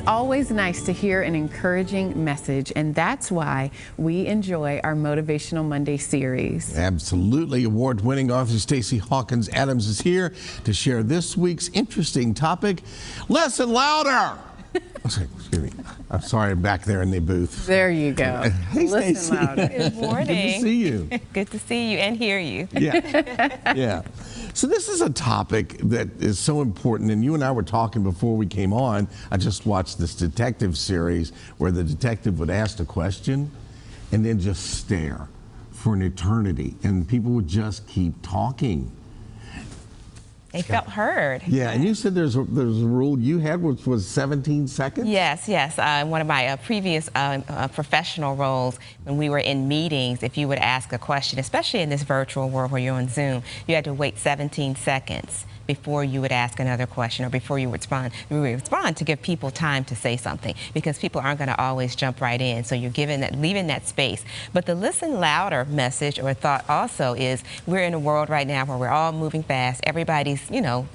always nice to hear an encouraging message, and that's why we enjoy our Motivational Monday series. Absolutely. Award-winning author Stacy Hawkins Adams is here to share this week's interesting topic. Listen louder! Excuse me. I'm sorry, I'm back there in the booth. There you go. Hey, Listen Stacy. louder. Good morning. Good to see you. Good to see you and hear you. Yeah. So this is a topic that is so important, and you and I were talking before we came on. I just watched this detective series where the detective would ask a question and then just stare for an eternity, and people would just keep talking. They felt heard. Yeah, and you said there's a rule you had, which was 17 seconds? Yes. One of my previous professional roles, when we were in meetings, if you would ask a question, especially in this virtual world where you're on Zoom, you had to wait 17 seconds before you would ask another question or before you respond. You would respond to give people time to say something, because people aren't going to always jump right in. So you're leaving that space. But the listen louder message or thought also is, we're in a world right now where we're all moving fast. Everybody's a little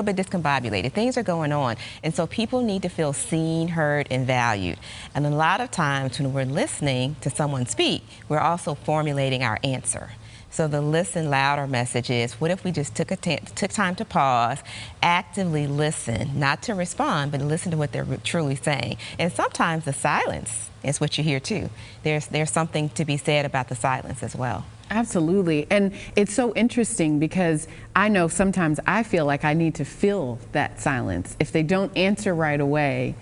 bit discombobulated. Things are going on. And so people need to feel seen, heard, and valued. And a lot of times when we're listening to someone speak, we're also formulating our answer. So the listen louder message is, what if we just took time to pause, actively listen, not to respond, but listen to what they're truly saying. And sometimes the silence is what you hear too. There's something to be said about the silence as well. Absolutely. And it's so interesting because I know sometimes I feel like I need to fill that silence. If they don't answer right away,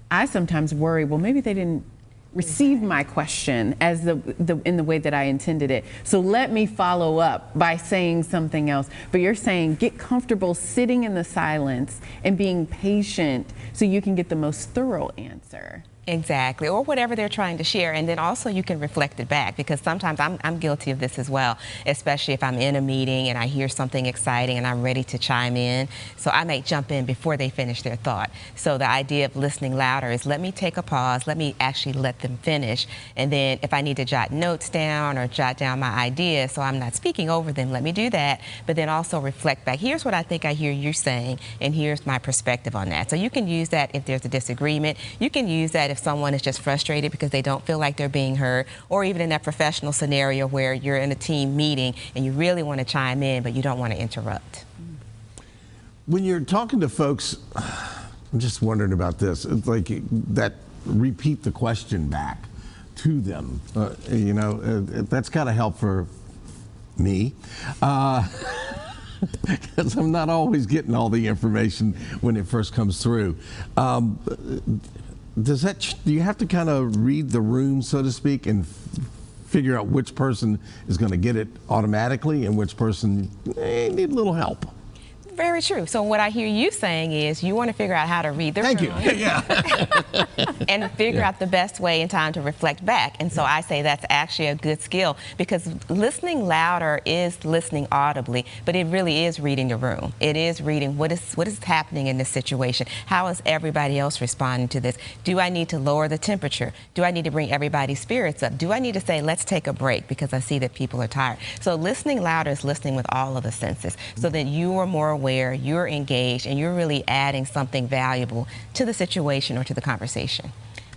I sometimes worry, well, maybe they didn't receive my question as in the way that I intended it. So let me follow up by saying something else. But you're saying get comfortable sitting in the silence and being patient so you can get the most thorough answer. Exactly, or whatever they're trying to share, and then also you can reflect it back, because sometimes I'm guilty of this as well, especially if I'm in a meeting and I hear something exciting and I'm ready to chime in. So I may jump in before they finish their thought. So the idea of listening louder is, let me take a pause, let me actually let them finish, and then if I need to jot notes down or jot down my ideas so I'm not speaking over them, let me do that, but then also reflect back. Here's what I think I hear you saying, and here's my perspective on that. So you can use that if there's a disagreement. You can use that if someone is just frustrated because they don't feel like they're being heard, or even in that professional scenario where you're in a team meeting and you really want to chime in, but you don't want to interrupt. When you're talking to folks, I'm just wondering about this. It's like that, repeat the question back to them. That's got to help for me. Because I'm not always getting all the information when it first comes through. Do you have to kind of read the room, so to speak, and figure out which person is going to get it automatically and which person need a little help? Very true. So what I hear you saying is you want to figure out how to read the room. Thank you. Yeah. And figure out the best way in time to reflect back. And so I say that's actually a good skill, because listening louder is listening audibly, but it really is reading the room. It is reading what is happening in this situation. How is everybody else responding to this? Do I need to lower the temperature? Do I need to bring everybody's spirits up? Do I need to say, let's take a break because I see that people are tired? So listening louder is listening with all of the senses, so that you are more aware, you're engaged, and you're really adding something valuable to the situation or to the conversation.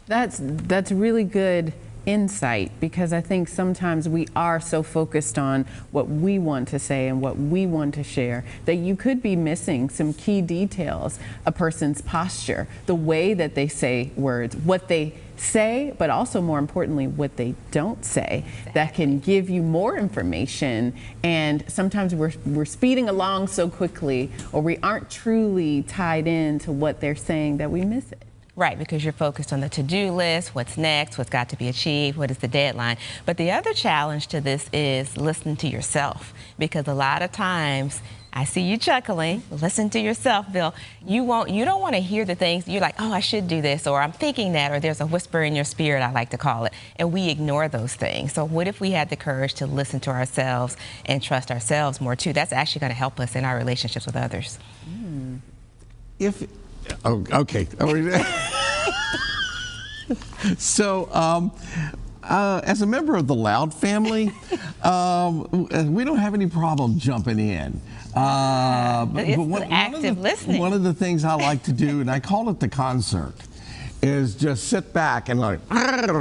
That's really good insight, because I think sometimes we are so focused on what we want to say and what we want to share that you could be missing some key details: a person's posture, the way that they say words, what they say, but also more importantly what they don't say. Exactly. That can give you more information. And sometimes we're speeding along so quickly, or we aren't truly tied into what they're saying, that we miss it. Right, because you're focused on the to-do list, what's next, what's got to be achieved, what is the deadline. But the other challenge to this is listening to yourself, because a lot of times, I see you chuckling, listen to yourself, Bill. You don't want to hear the things, you're like, oh, I should do this, or I'm thinking that, or there's a whisper in your spirit, I like to call it, and we ignore those things. So what if we had the courage to listen to ourselves and trust ourselves more too? That's actually going to help us in our relationships with others. Okay. So, as a member of the Loud family, we don't have any problem jumping in. It's active listening. One of the things I like to do, and I call it the concert, is just sit back and like, it's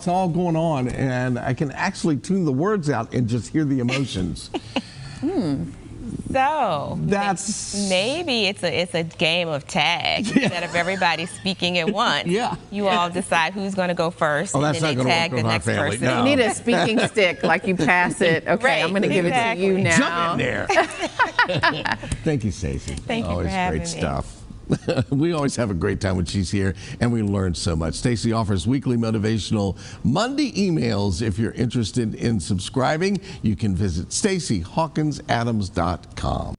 all going on, and I can actually tune the words out and just hear the emotions. So that's maybe it's a game of tag instead of everybody speaking at once. Yeah. You all decide who's going to go first, Oh, and that's then not they gonna tag work the with our next family, person. no. You need a speaking stick, like you pass it. Okay, Right, I'm going to give it to you now. jump in there. Thank you, Stacy. Thank you Always for having great me. stuff. We always have a great time when she's here, and we learn so much. Stacy offers weekly motivational Monday emails. If you're interested in subscribing, you can visit StacyHawkinsAdams.com.